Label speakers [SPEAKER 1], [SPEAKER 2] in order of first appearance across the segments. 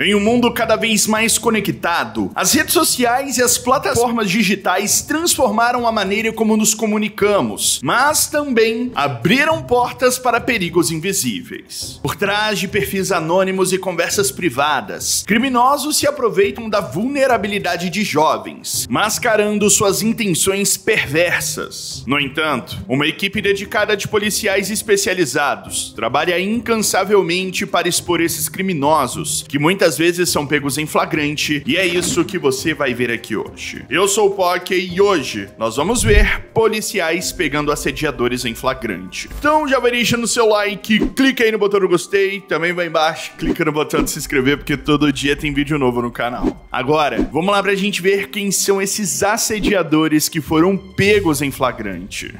[SPEAKER 1] Em um mundo cada vez mais conectado, as redes sociais e as plataformas digitais transformaram a maneira como nos comunicamos, mas também abriram portas para perigos invisíveis. Por trás de perfis anônimos e conversas privadas, criminosos se aproveitam da vulnerabilidade de jovens, mascarando suas intenções perversas. No entanto, uma equipe dedicada de policiais especializados trabalha incansavelmente para expor esses criminosos, que muitas vezes são pegos em flagrante, e é isso que você vai ver aqui hoje. Eu sou o Poké e hoje nós vamos ver policiais pegando assediadores em flagrante. Então já vai deixando o seu like, clica aí no botão do gostei, também vai embaixo, clica no botão de se inscrever porque todo dia tem vídeo novo no canal. Agora, vamos lá pra gente ver quem são esses assediadores que foram pegos em flagrante.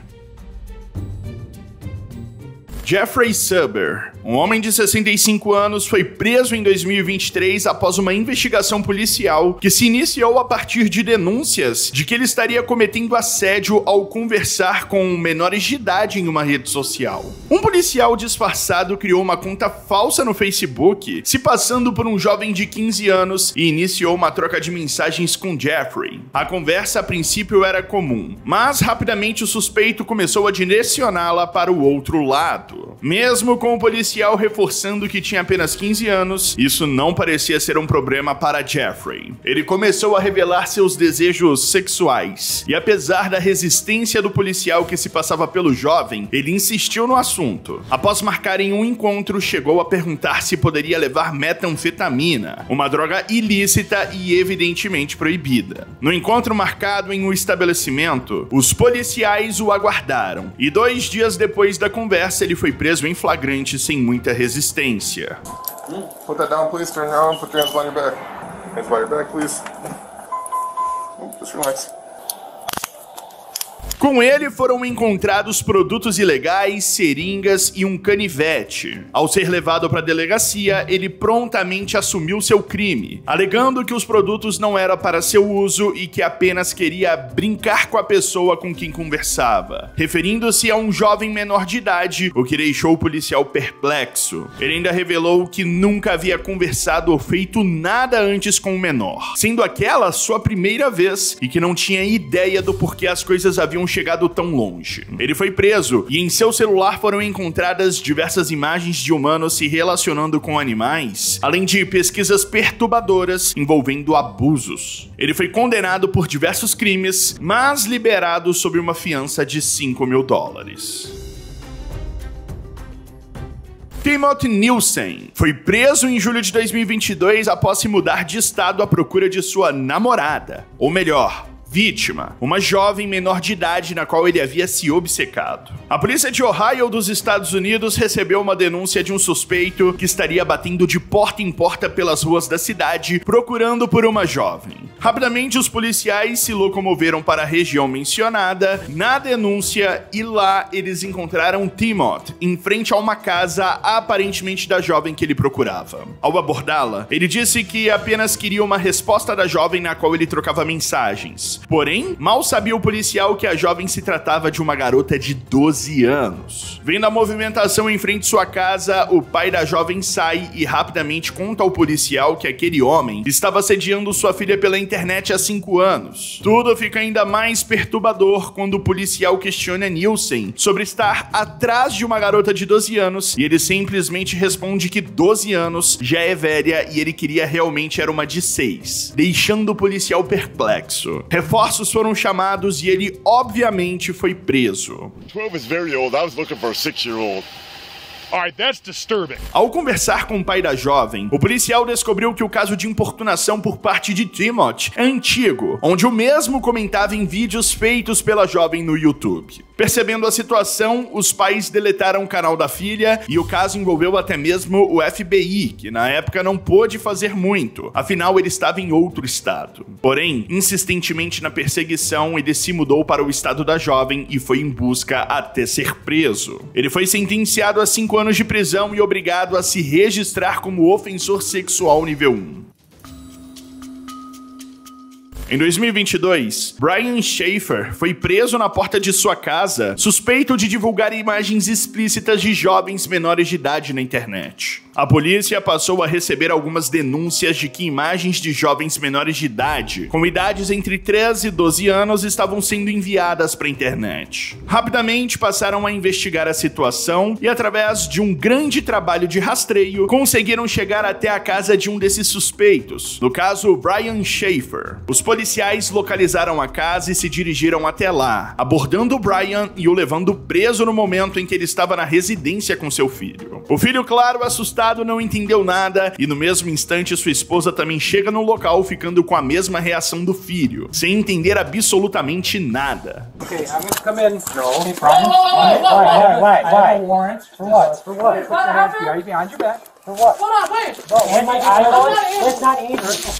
[SPEAKER 1] Jeffrey Suber, um homem de 65 anos, foi preso em 2023 após uma investigação policial que se iniciou a partir de denúncias de que ele estaria cometendo assédio ao conversar com menores de idade em uma rede social. Um policial disfarçado criou uma conta falsa no Facebook, se passando por um jovem de 15 anos, e iniciou uma troca de mensagens com Jeffrey. A conversa a princípio era comum, mas rapidamente o suspeito começou a direcioná-la para o outro lado. Mesmo com o policial reforçando que tinha apenas 15 anos, isso não parecia ser um problema para Jeffrey. Ele começou a revelar seus desejos sexuais, e apesar da resistência do policial que se passava pelo jovem, ele insistiu no assunto. Após marcarem um encontro, chegou a perguntar se poderia levar metanfetamina, uma droga ilícita e evidentemente proibida. No encontro marcado em um estabelecimento, os policiais o aguardaram, e 2 dias depois da conversa ele foi preso em flagrante sem muita resistência.
[SPEAKER 2] Put that down, please. Turn around. Put your hands behind your back. Hands behind your back, please. Just relax.
[SPEAKER 1] Com ele foram encontrados produtos ilegais, seringas e um canivete. Ao ser levado para a delegacia, ele prontamente assumiu seu crime, alegando que os produtos não eram para seu uso e que apenas queria brincar com a pessoa com quem conversava, referindo-se a um jovem menor de idade, o que deixou o policial perplexo. Ele ainda revelou que nunca havia conversado ou feito nada antes com o menor, sendo aquela sua primeira vez e que não tinha ideia do porquê as coisas haviam chegado tão longe. Ele foi preso e em seu celular foram encontradas diversas imagens de humanos se relacionando com animais, além de pesquisas perturbadoras envolvendo abusos. Ele foi condenado por diversos crimes, mas liberado sob uma fiança de $5.000. Timothy Nielsen foi preso em julho de 2022 após se mudar de estado à procura de sua namorada, ou melhor, vítima, uma jovem menor de idade na qual ele havia se obcecado. A polícia de Ohio dos Estados Unidos recebeu uma denúncia de um suspeito que estaria batendo de porta em porta pelas ruas da cidade procurando por uma jovem. Rapidamente os policiais se locomoveram para a região mencionada na denúncia e lá eles encontraram Timothy em frente a uma casa aparentemente da jovem que ele procurava. Ao abordá-la, ele disse que apenas queria uma resposta da jovem na qual ele trocava mensagens. Porém, mal sabia o policial que a jovem se tratava de uma garota de 12 anos. Vendo a movimentação em frente à sua casa, o pai da jovem sai e rapidamente conta ao policial que aquele homem estava assediando sua filha pela internet há 5 anos. Tudo fica ainda mais perturbador quando o policial questiona Nielsen sobre estar atrás de uma garota de 12 anos e ele simplesmente responde que 12 anos já é velha e ele queria realmente era uma de 6, deixando o policial perplexo. Reforços foram chamados e ele obviamente foi preso.
[SPEAKER 3] 12 is very old. I was looking for a 6-year-old. Alright, that's disturbing.
[SPEAKER 1] Ao conversar com o pai da jovem, o policial descobriu que o caso de importunação por parte de Timothy é antigo, onde o mesmo comentava em vídeos feitos pela jovem no YouTube. Percebendo a situação, os pais deletaram o canal da filha e o caso envolveu até mesmo o FBI, que na época não pôde fazer muito, afinal ele estava em outro estado. Porém, insistentemente na perseguição, ele se mudou para o estado da jovem e foi em busca até ser preso. Ele foi sentenciado a 5 anos de prisão e obrigado a se registrar como ofensor sexual nível 1. Em 2022, Brian Schaefer foi preso na porta de sua casa, suspeito de divulgar imagens explícitas de jovens menores de idade na internet. A polícia passou a receber algumas denúncias de que imagens de jovens menores de idade, com idades entre 13 e 12 anos, estavam sendo enviadas para a internet. Rapidamente passaram a investigar a situação e, através de um grande trabalho de rastreio, conseguiram chegar até a casa de um desses suspeitos, no caso Brian Schaefer. Os policiais localizaram a casa e se dirigiram até lá, abordando Brian e o levando preso no momento em que ele estava na residência com seu filho. O filho, claro, assustado, não entendeu nada e no mesmo instante sua esposa também chega no local, ficando com a mesma reação do filho, sem entender absolutamente nada.
[SPEAKER 4] Okay, I'm gonna come in. No problem. Why? I have warrants. For what? For what? Put your hands behind your back. For what? Hold on, wait.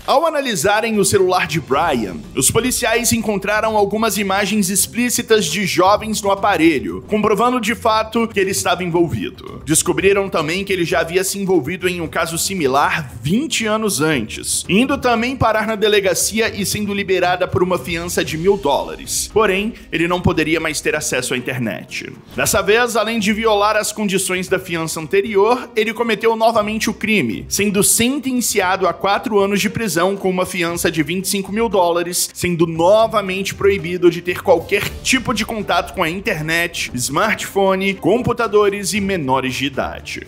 [SPEAKER 1] Ao analisarem o celular de Brian, os policiais encontraram algumas imagens explícitas de jovens no aparelho, comprovando de fato que ele estava envolvido. Descobriram também que ele já havia se envolvido em um caso similar 20 anos antes, indo também parar na delegacia e sendo liberada por uma fiança de $1.000. Porém, ele não poderia mais ter acesso à internet. Dessa vez, além de violar as condições da fiança anterior, ele cometeu novamente o crime, sendo sentenciado a 4 anos de prisão com uma fiança de $25.000, sendo novamente proibido de ter qualquer tipo de contato com a internet, smartphone, computadores e menores de idade.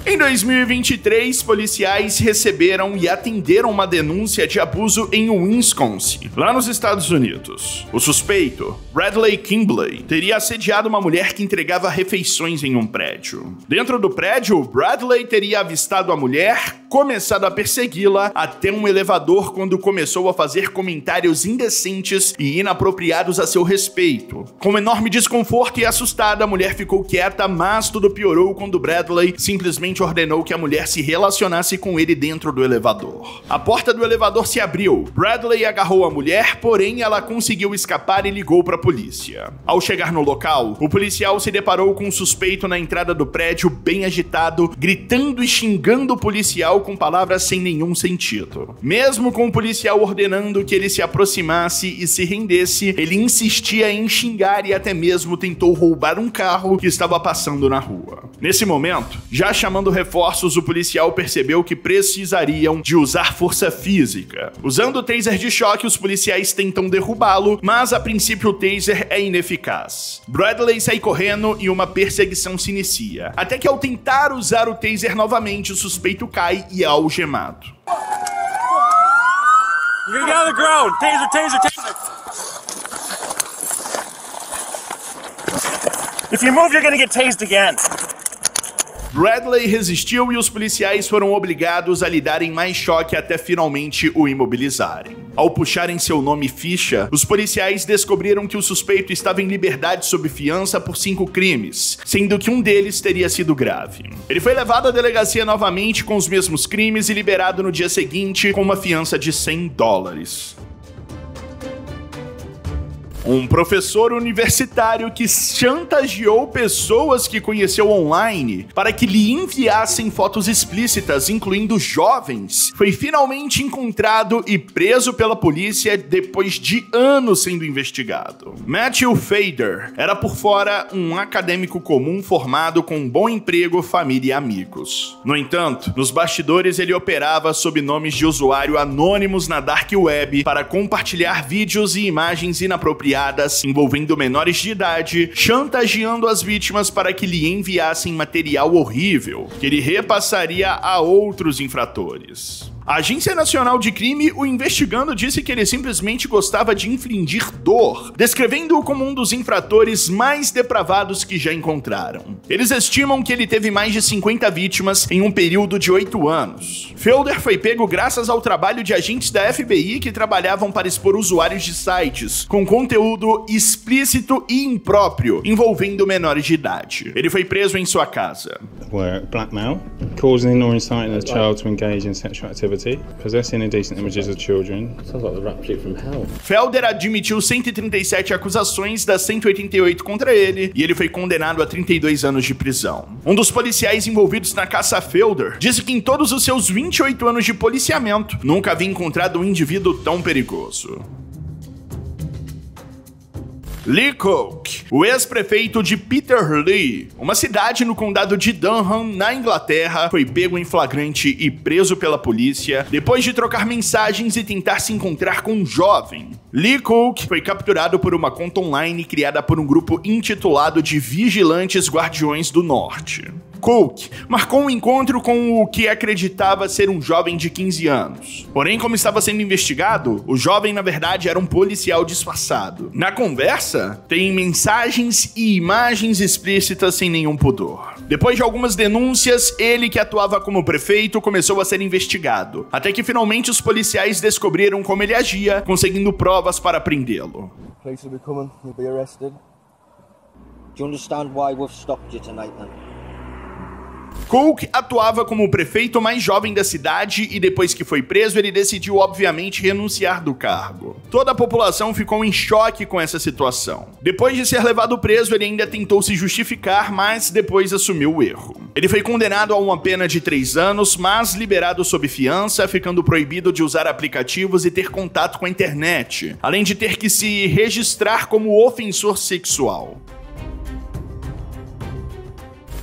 [SPEAKER 1] Em 2023, policiais receberam e atenderam uma denúncia de abuso em Wisconsin, lá nos Estados Unidos. O suspeito, Bradley Kimbley, teria assediado uma mulher que entregava refeições em um prédio. Dentro do prédio, Bradley teria avistado a mulher, começado a persegui-la até um elevador quando começou a fazer comentários indecentes e inapropriados a seu respeito. Com enorme desconforto e assustada, a mulher ficou quieta, mas tudo piorou quando Bradley simplesmente ordenou que a mulher se relacionasse com ele dentro do elevador. A porta do elevador se abriu. Bradley agarrou a mulher, porém ela conseguiu escapar e ligou para a polícia. Ao chegar no local, o policial se deparou com um suspeito na entrada do prédio bem agitado, gritando e xingando o policial com palavras sem nenhum sentido. Mesmo com o policial ordenando que ele se aproximasse e se rendesse, ele insistia em xingar e até mesmo tentou roubar um carro que estava passando na rua. Nesse momento, já chamando reforços, o policial percebeu que precisariam de usar força física. Usando o taser de choque, os policiais tentam derrubá-lo, mas a princípio o taser é ineficaz. Bradley sai correndo e uma perseguição se inicia, até que ao tentar usar o taser novamente, o suspeito cai e é algemado.
[SPEAKER 5] You're gonna get on the ground! Taser, taser, taser! If you move, you're gonna get tased again!
[SPEAKER 1] Bradley resistiu e os policiais foram obrigados a lhe darem mais choque até finalmente o imobilizarem. Ao puxarem seu nome e ficha, os policiais descobriram que o suspeito estava em liberdade sob fiança por 5 crimes, sendo que um deles teria sido grave. Ele foi levado à delegacia novamente com os mesmos crimes e liberado no dia seguinte com uma fiança de $100. Um professor universitário que chantageou pessoas que conheceu online para que lhe enviassem fotos explícitas, incluindo jovens, foi finalmente encontrado e preso pela polícia depois de anos sendo investigado. Matthew Fader era por fora um acadêmico comum formado com um bom emprego, família e amigos. No entanto, nos bastidores ele operava sob nomes de usuário anônimos na dark web para compartilhar vídeos e imagens inapropriadas envolvendo menores de idade, chantageando as vítimas para que lhe enviassem material horrível, que ele repassaria a outros infratores. A Agência Nacional de Crime, o investigando, disse que ele simplesmente gostava de infligir dor, descrevendo-o como um dos infratores mais depravados que já encontraram. Eles estimam que ele teve mais de 50 vítimas em um período de 8 anos. Felder foi pego graças ao trabalho de agentes da FBI que trabalhavam para expor usuários de sites com conteúdo explícito e impróprio envolvendo menores de idade. Ele foi preso em sua casa.
[SPEAKER 6] Blackmail, causing or inciting a child to engage in sexual activity, possessing indecent images of children.
[SPEAKER 7] Sounds like the rap sheet from hell.
[SPEAKER 1] Felder admitiu 137 acusações das 188 contra ele e ele foi condenado a 32 anos de prisão. Um dos policiais envolvidos na caça a Felder disse que em todos os seus 28 anos de policiamento nunca havia encontrado um indivíduo tão perigoso. Lee Cook, o ex-prefeito de Peterlee, uma cidade no condado de Durham, na Inglaterra, foi pego em flagrante e preso pela polícia depois de trocar mensagens e tentar se encontrar com um jovem. Lee Cook foi capturado por uma conta online criada por um grupo intitulado de Vigilantes Guardiões do Norte. Cook marcou um encontro com o que acreditava ser um jovem de 15 anos. Porém, como estava sendo investigado, o jovem na verdade era um policial disfarçado. Na conversa, tem mensagens e imagens explícitas sem nenhum pudor. Depois de algumas denúncias, ele, que atuava como prefeito, começou a ser investigado, até que finalmente os policiais descobriram como ele agia, conseguindo provas para prendê-lo.
[SPEAKER 7] Police will be coming, you'll be arrested. Do you understand why we've stopped you tonight then?
[SPEAKER 1] Cook atuava como o prefeito mais jovem da cidade e depois que foi preso, ele decidiu obviamente renunciar do cargo. Toda a população ficou em choque com essa situação. Depois de ser levado preso, ele ainda tentou se justificar, mas depois assumiu o erro. Ele foi condenado a uma pena de 3 anos, mas liberado sob fiança, ficando proibido de usar aplicativos e ter contato com a internet, além de ter que se registrar como ofensor sexual.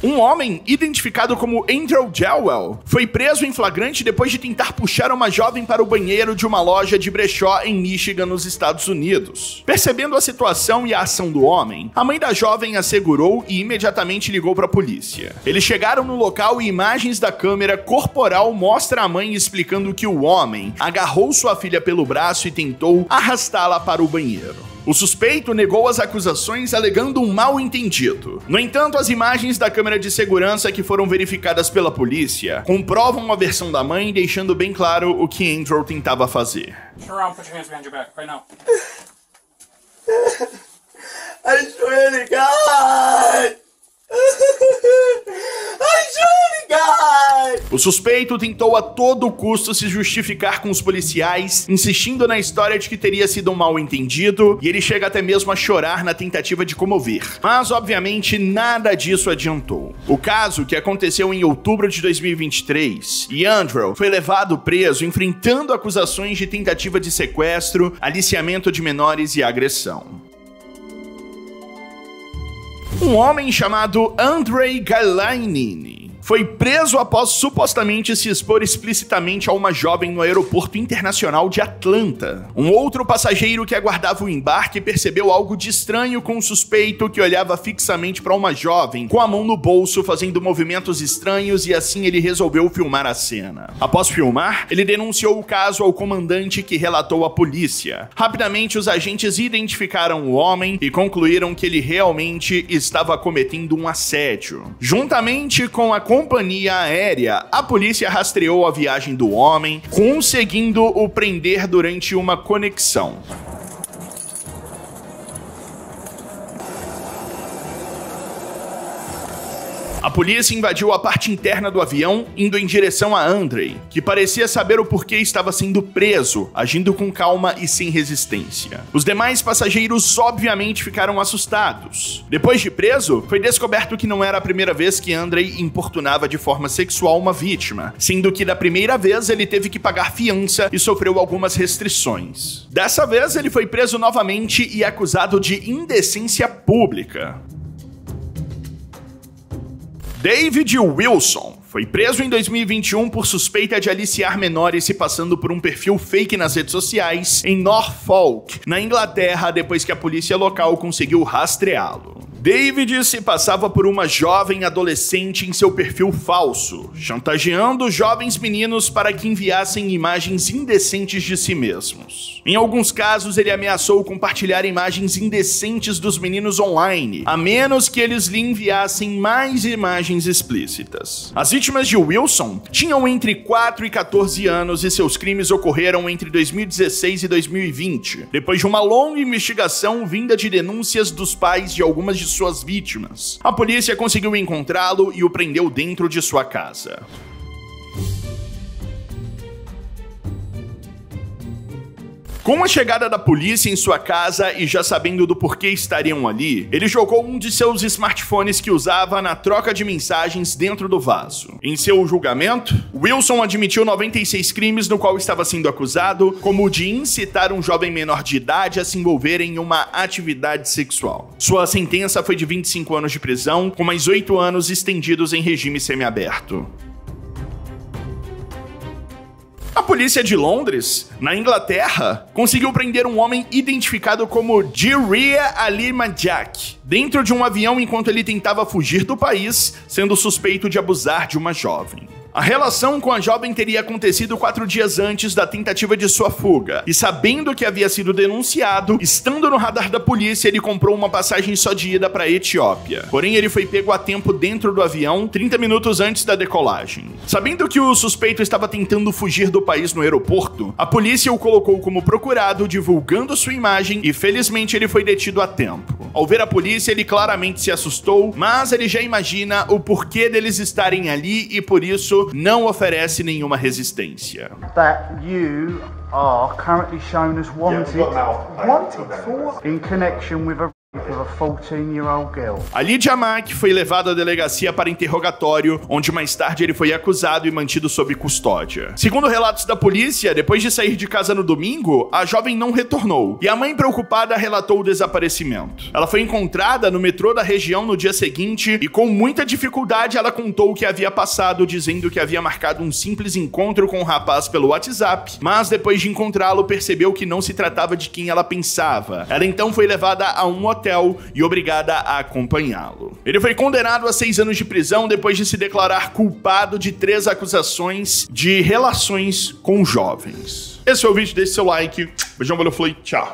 [SPEAKER 1] Um homem, identificado como Andrew Jewell, foi preso em flagrante depois de tentar puxar uma jovem para o banheiro de uma loja de brechó em Michigan, nos Estados Unidos. Percebendo a situação e a ação do homem, a mãe da jovem a segurou e imediatamente ligou para a polícia. Eles chegaram no local e imagens da câmera corporal mostram a mãe explicando que o homem agarrou sua filha pelo braço e tentou arrastá-la para o banheiro. O suspeito negou as acusações, alegando um mal-entendido. No entanto, as imagens da câmera de segurança que foram verificadas pela polícia comprovam a versão da mãe, deixando bem claro o que Andrew tentava fazer.
[SPEAKER 4] Turn around, put your hands behind your back, right now.
[SPEAKER 8] I swear to God! I swear to God!
[SPEAKER 1] O suspeito tentou a todo custo se justificar com os policiais, insistindo na história de que teria sido um mal-entendido, e ele chega até mesmo a chorar na tentativa de comover. Mas, obviamente, nada disso adiantou. O caso, que aconteceu em outubro de 2023, e Andrew foi levado preso, enfrentando acusações de tentativa de sequestro, aliciamento de menores e agressão. Um homem chamado Andrei Galainin foi preso após supostamente se expor explicitamente a uma jovem no aeroporto internacional de Atlanta. Um outro passageiro que aguardava o embarque percebeu algo de estranho com o suspeito, que olhava fixamente para uma jovem com a mão no bolso, fazendo movimentos estranhos, e assim ele resolveu filmar a cena. Após filmar, ele denunciou o caso ao comandante, que relatou à polícia. Rapidamente, os agentes identificaram o homem e concluíram que ele realmente estava cometendo um assédio. Juntamente com a companhia aérea, a polícia rastreou a viagem do homem, conseguindo o prender durante uma conexão. A polícia invadiu a parte interna do avião, indo em direção a Andrei, que parecia saber o porquê estava sendo preso, agindo com calma e sem resistência. Os demais passageiros obviamente ficaram assustados. Depois de preso, foi descoberto que não era a primeira vez que Andrei importunava de forma sexual uma vítima, sendo que da primeira vez ele teve que pagar fiança e sofreu algumas restrições. Dessa vez ele foi preso novamente e acusado de indecência pública. David Wilson foi preso em 2021 por suspeita de aliciar menores se passando por um perfil fake nas redes sociais em Norfolk, na Inglaterra, depois que a polícia local conseguiu rastreá-lo. David se passava por uma jovem adolescente em seu perfil falso, chantageando jovens meninos para que enviassem imagens indecentes de si mesmos. Em alguns casos, ele ameaçou compartilhar imagens indecentes dos meninos online, a menos que eles lhe enviassem mais imagens explícitas. As vítimas de Wilson tinham entre 4 e 14 anos e seus crimes ocorreram entre 2016 e 2020, depois de uma longa investigação vinda de denúncias dos pais de algumas de suas vítimas. A polícia conseguiu encontrá-lo e o prendeu dentro de sua casa. Com a chegada da polícia em sua casa e já sabendo do porquê estariam ali, ele jogou um de seus smartphones que usava na troca de mensagens dentro do vaso. Em seu julgamento, Wilson admitiu 96 crimes no qual estava sendo acusado, como o de incitar um jovem menor de idade a se envolver em uma atividade sexual. Sua sentença foi de 25 anos de prisão, com mais 8 anos estendidos em regime semiaberto. A polícia de Londres, na Inglaterra, conseguiu prender um homem identificado como Jiria Ali Majak dentro de um avião enquanto ele tentava fugir do país, sendo suspeito de abusar de uma jovem. A relação com a jovem teria acontecido 4 dias antes da tentativa de sua fuga, e sabendo que havia sido denunciado, estando no radar da polícia, ele comprou uma passagem só de ida para a Etiópia. Porém, ele foi pego a tempo dentro do avião, 30 minutos antes da decolagem. Sabendo que o suspeito estava tentando fugir do país no aeroporto, a polícia o colocou como procurado, divulgando sua imagem, e felizmente ele foi detido a tempo. Ao ver a polícia, ele claramente se assustou, mas ele já imagina o porquê deles estarem ali e por isso não oferece nenhuma resistência.
[SPEAKER 9] That you are currently shown as wanted for in connection with a 14-year-old girl.
[SPEAKER 1] Ali Jamak foi levado à delegacia para interrogatório, onde mais tarde ele foi acusado e mantido sob custódia. Segundo relatos da polícia, depois de sair de casa no domingo, a jovem não retornou, e a mãe preocupada relatou o desaparecimento. Ela foi encontrada no metrô da região no dia seguinte, e com muita dificuldade ela contou o que havia passado, dizendo que havia marcado um simples encontro com o rapaz pelo WhatsApp, mas depois de encontrá-lo percebeu que não se tratava de quem ela pensava. Ela então foi levada a um hotel e obrigada a acompanhá-lo. Ele foi condenado a 6 anos de prisão depois de se declarar culpado de 3 acusações de relações com jovens. Esse foi o vídeo, deixe seu like. Beijão, valeu, falou, tchau.